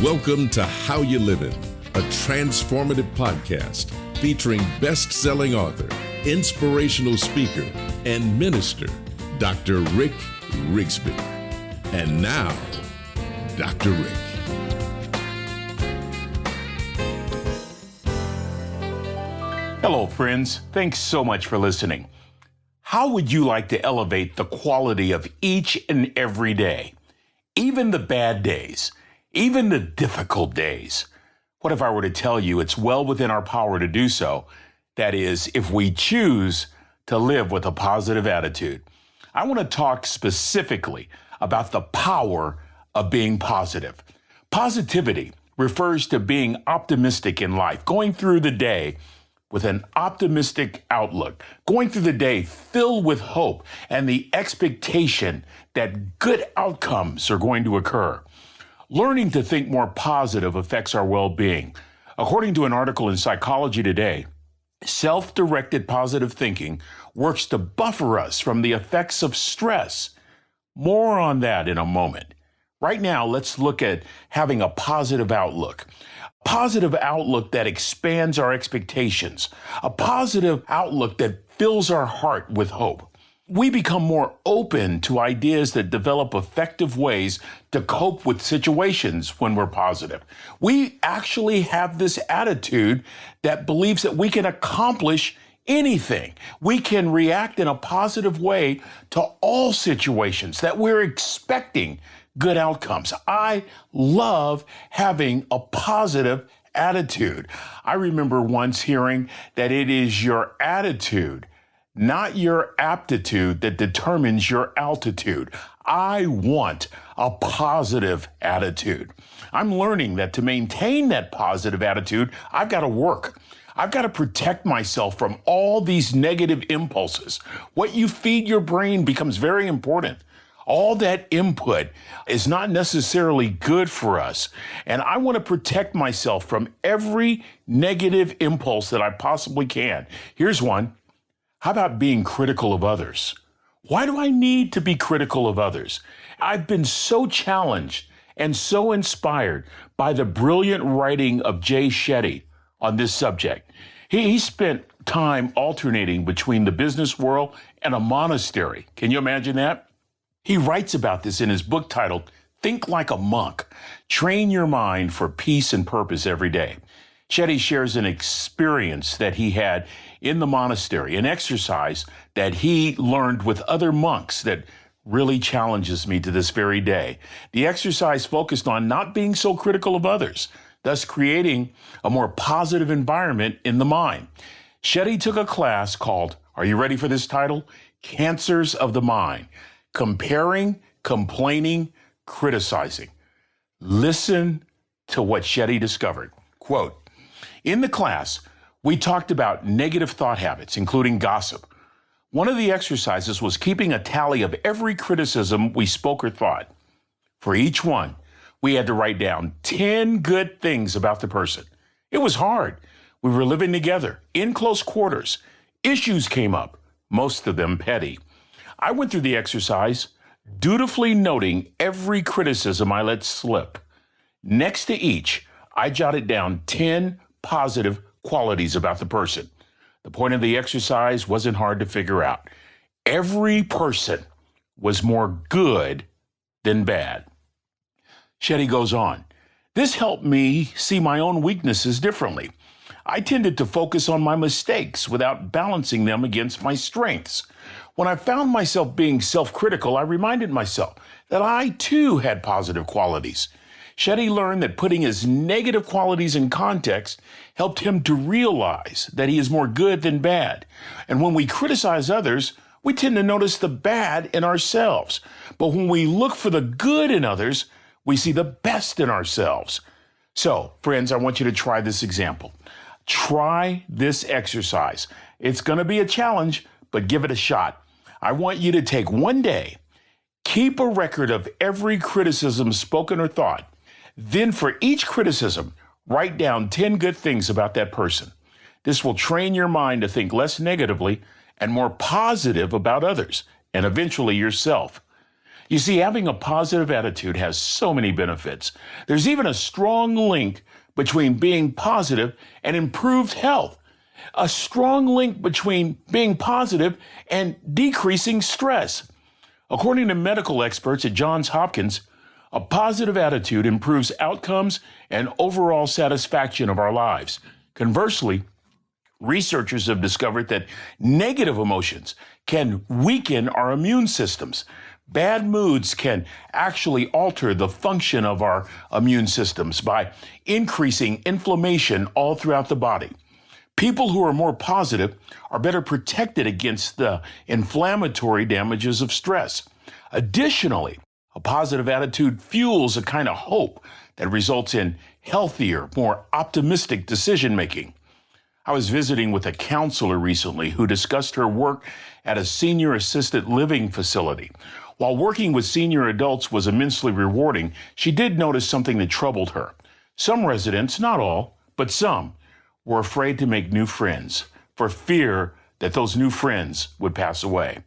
Welcome to How You Livin', a transformative podcast featuring best-selling author, inspirational speaker, and minister, Dr. Rick Rigsby. And now, Dr. Rick. Hello, friends. Thanks so much for listening. How would you like to elevate the quality of each and every day? Even the bad days, even the difficult days. What if I were to tell you it's well within our power to do so? That is, if we choose to live with a positive attitude. I want to talk specifically about the power of being positive. Positivity refers to being optimistic in life, going through the day with an optimistic outlook, going through the day filled with hope and the expectation that good outcomes are going to occur. Learning to think more positive affects our well-being. According to an article in Psychology Today, self-directed positive thinking works to buffer us from the effects of stress. More on that in a moment. Right now, let's look at having a positive outlook. Positive outlook that expands our expectations, a positive outlook that fills our heart with hope. We become more open to ideas that develop effective ways to cope with situations when we're positive. We actually have this attitude that believes that we can accomplish anything. We can react in a positive way to all situations, that we're expecting good outcomes. I love having a positive attitude. I remember once hearing that it is your attitude, not your aptitude, that determines your altitude. I want a positive attitude. I'm learning that to maintain that positive attitude, I've got to work. I've got to protect myself from all these negative impulses. What you feed your brain becomes very important. All that input is not necessarily good for us. And I want to protect myself from every negative impulse that I possibly can. Here's one. How about being critical of others? Why do I need to be critical of others? I've been so challenged and so inspired by the brilliant writing of Jay Shetty on this subject. He spent time alternating between the business world and a monastery. Can you imagine that? He writes about this in his book titled, Think Like a Monk, Train Your Mind for Peace and Purpose Every Day. Shetty shares an experience that he had in the monastery, an exercise that he learned with other monks that really challenges me to this very day. The exercise focused on not being so critical of others, thus creating a more positive environment in the mind. Shetty took a class called, are you ready for this title? Cancers of the Mind. Comparing, complaining, criticizing. Listen to what Shetty discovered. Quote, in the class, we talked about negative thought habits, including gossip. One of the exercises was keeping a tally of every criticism we spoke or thought. For each one, we had to write down 10 good things about the person. It was hard. We were living together, in close quarters. Issues came up, most of them petty. I went through the exercise, dutifully noting every criticism I let slip. Next to each, I jotted down 10 positive qualities about the person. The point of the exercise wasn't hard to figure out. Every person was more good than bad. Shetty goes on. This helped me see my own weaknesses differently. I tended to focus on my mistakes without balancing them against my strengths. When I found myself being self-critical, I reminded myself that I too had positive qualities. Shetty learned that putting his negative qualities in context helped him to realize that he is more good than bad. And when we criticize others, we tend to notice the bad in ourselves. But when we look for the good in others, we see the best in ourselves. So, friends, I want you to try this example. Try this exercise. It's going to be a challenge, but give it a shot. I want you to take one day, keep a record of every criticism spoken or thought. Then for each criticism, write down 10 good things about that person. This will train your mind to think less negatively and more positive about others and eventually yourself. You see, having a positive attitude has so many benefits. There's even a strong link between being positive and improved health. A strong link between being positive and decreasing stress. According to medical experts at Johns Hopkins, a positive attitude improves outcomes and overall satisfaction of our lives. Conversely, researchers have discovered that negative emotions can weaken our immune systems. Bad moods can actually alter the function of our immune systems by increasing inflammation all throughout the body. People who are more positive are better protected against the inflammatory damages of stress. Additionally, a positive attitude fuels a kind of hope that results in healthier, more optimistic decision making. I was visiting with a counselor recently who discussed her work at a senior assisted living facility. While working with senior adults was immensely rewarding, she did notice something that troubled her. Some residents, not all, but some, were afraid to make new friends for fear that those new friends would pass away.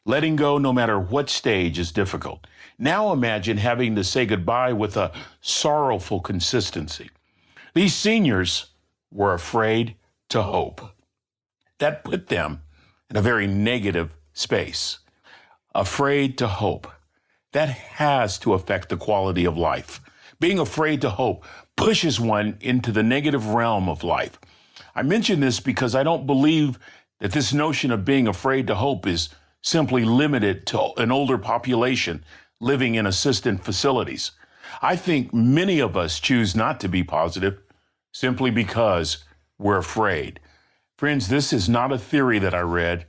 Letting go, no matter what stage, is difficult. Now imagine having to say goodbye with a sorrowful consistency. These seniors were afraid to hope. That put them in a very negative space. Afraid to hope. That has to affect the quality of life. Being afraid to hope pushes one into the negative realm of life. I mention this because I don't believe that this notion of being afraid to hope is simply limited to an older population living in assisted facilities. I think many of us choose not to be positive simply because we're afraid. Friends, this is not a theory that I read.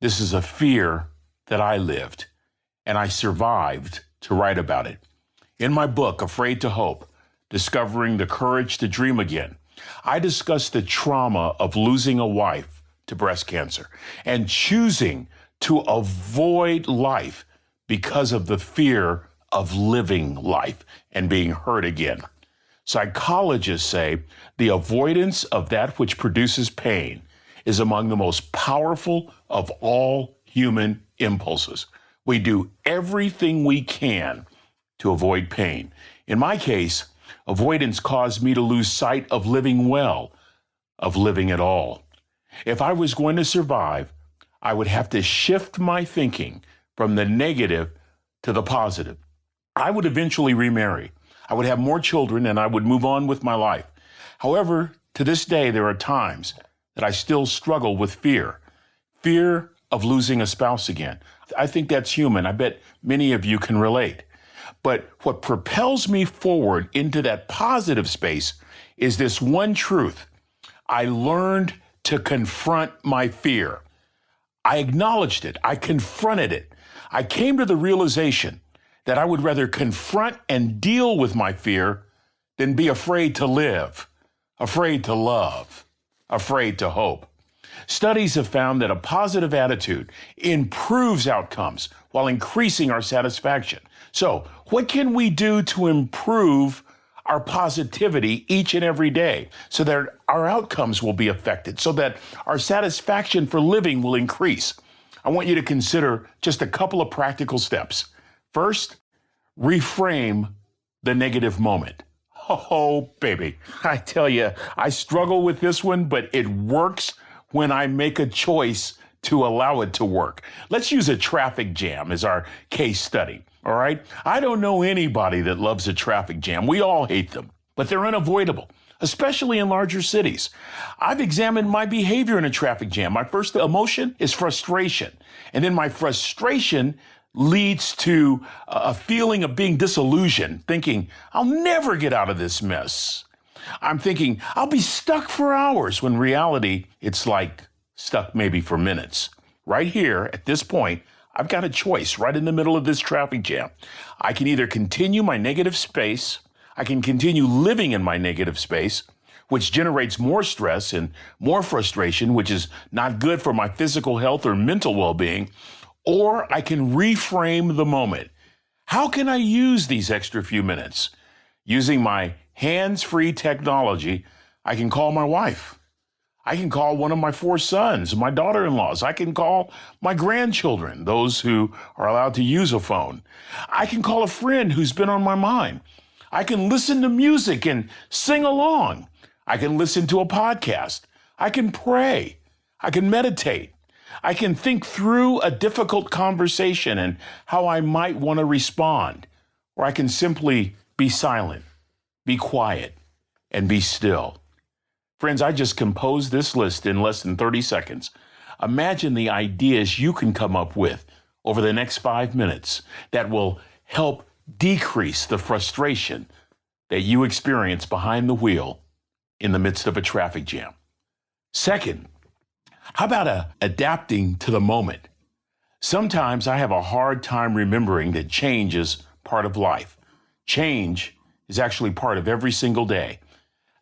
This is a fear that I lived, and I survived to write about it. In my book, Afraid to Hope, Discovering the Courage to Dream Again, I discuss the trauma of losing a wife to breast cancer and choosing to avoid life because of the fear of living life and being hurt again. Psychologists say the avoidance of that which produces pain is among the most powerful of all human impulses. We do everything we can to avoid pain. In my case, avoidance caused me to lose sight of living well, of living at all. If I was going to survive, I would have to shift my thinking from the negative to the positive. I would eventually remarry. I would have more children and I would move on with my life. However, to this day, there are times that I still struggle with fear. Fear of losing a spouse again. I think that's human. I bet many of you can relate. But what propels me forward into that positive space is this one truth. I learned to confront my fear. I acknowledged it. I confronted it. I came to the realization that I would rather confront and deal with my fear than be afraid to live, afraid to love, afraid to hope. Studies have found that a positive attitude improves outcomes while increasing our satisfaction. So, what can we do to improve our positivity each and every day so that our outcomes will be affected, so that our satisfaction for living will increase? I want you to consider just a couple of practical steps. First, reframe the negative moment. Oh, baby, I tell you, I struggle with this one, but it works when I make a choice to allow it to work. Let's use a traffic jam as our case study, all right? I don't know anybody that loves a traffic jam. We all hate them, but they're unavoidable, especially in larger cities. I've examined my behavior in a traffic jam. My first emotion is frustration, and then my frustration leads to a feeling of being disillusioned, thinking, I'll never get out of this mess. I'm thinking, I'll be stuck for hours, when in reality, it's like stuck maybe for minutes. Right here, at this point, I've got a choice right in the middle of this traffic jam. I can either continue my negative space, I can continue living in my negative space, which generates more stress and more frustration, which is not good for my physical health or mental well-being, or I can reframe the moment. How can I use these extra few minutes? Using my hands-free technology, I can call my wife. I can call one of my 4 sons, my daughter-in-laws. I can call my grandchildren, those who are allowed to use a phone. I can call a friend who's been on my mind. I can listen to music and sing along. I can listen to a podcast. I can pray. I can meditate. I can think through a difficult conversation and how I might want to respond. Or I can simply be silent, be quiet, and be still. Friends, I just composed this list in less than 30 seconds. Imagine the ideas you can come up with over the next 5 minutes that will help decrease the frustration that you experience behind the wheel in the midst of a traffic jam. Second, how about adapting to the moment? Sometimes I have a hard time remembering that change is part of life. Change is actually part of every single day.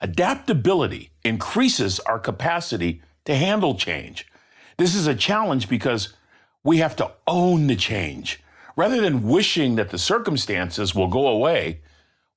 Adaptability increases our capacity to handle change. This is a challenge because we have to own the change. Rather than wishing that the circumstances will go away,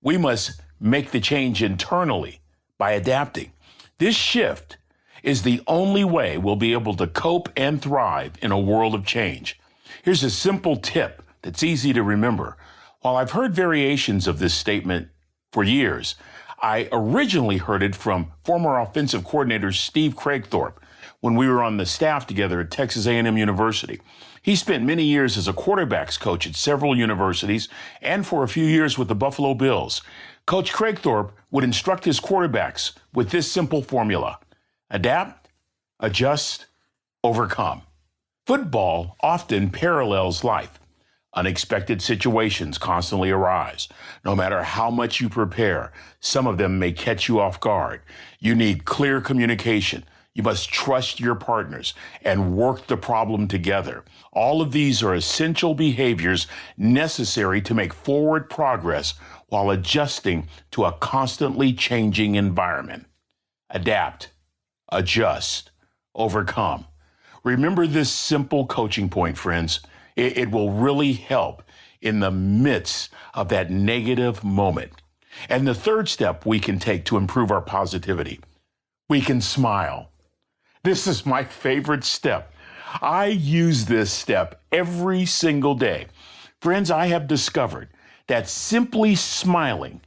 we must make the change internally by adapting. This shift is the only way we'll be able to cope and thrive in a world of change. Here's a simple tip that's easy to remember. While I've heard variations of this statement for years, I originally heard it from former offensive coordinator Steve Craigthorpe when we were on the staff together at Texas A&M University. He spent many years as a quarterbacks coach at several universities and for a few years with the Buffalo Bills. Coach Craigthorpe would instruct his quarterbacks with this simple formula: adapt, adjust, overcome. Football often parallels life. Unexpected situations constantly arise. No matter how much you prepare, some of them may catch you off guard. You need clear communication. You must trust your partners and work the problem together. All of these are essential behaviors necessary to make forward progress while adjusting to a constantly changing environment. Adapt, adjust, overcome. Remember this simple coaching point, friends. It will really help in the midst of that negative moment. And the third step we can take to improve our positivity, we can smile. This is my favorite step. I use this step every single day. Friends, I have discovered that simply smiling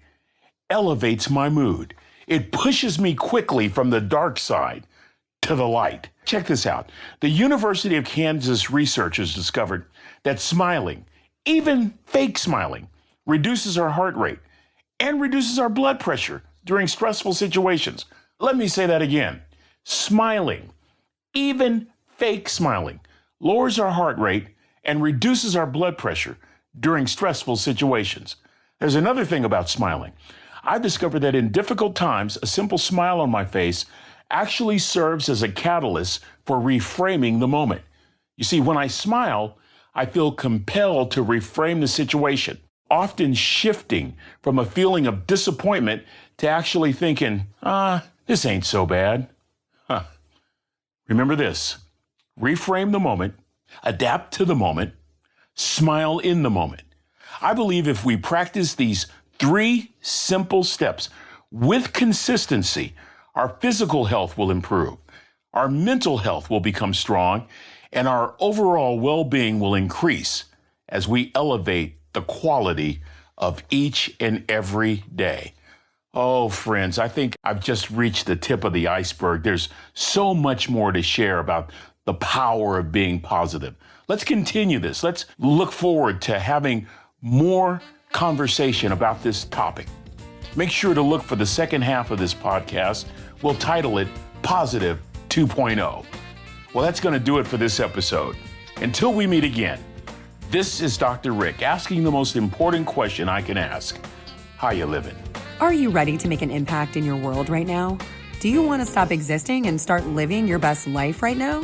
elevates my mood. It pushes me quickly from the dark side to the light. Check this out. The University of Kansas researchers discovered that smiling, even fake smiling, reduces our heart rate and reduces our blood pressure during stressful situations. Let me say that again. Smiling, even fake smiling, lowers our heart rate and reduces our blood pressure during stressful situations. There's another thing about smiling. I've discovered that in difficult times, a simple smile on my face actually serves as a catalyst for reframing the moment. You see, when I smile, I feel compelled to reframe the situation, often shifting from a feeling of disappointment to actually thinking, this ain't so bad. Remember this: reframe the moment, adapt to the moment, smile in the moment. I believe if we practice these 3 simple steps with consistency, our physical health will improve, our mental health will become strong, and our overall well-being will increase as we elevate the quality of each and every day. Oh, friends, I think I've just reached the tip of the iceberg. There's so much more to share about the power of being positive. Let's continue this. Let's look forward to having more conversation about this topic. Make sure to look for the second half of this podcast. We'll title it Positive 2.0. Well, that's going to do it for this episode. Until we meet again, this is Dr. Rick asking the most important question I can ask. How you living? Are you ready to make an impact in your world right now? Do you want to stop existing and start living your best life right now?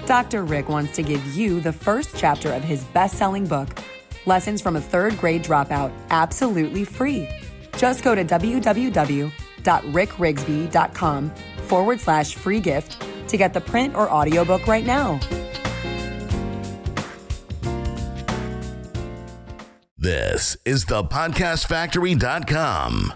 Dr. Rick wants to give you the first chapter of his best-selling book, Lessons from a Third Grade Dropout, absolutely free. Just go to www.rickrigsby.com/free gift to get the print or audiobook right now. This is thepodcastfactory.com.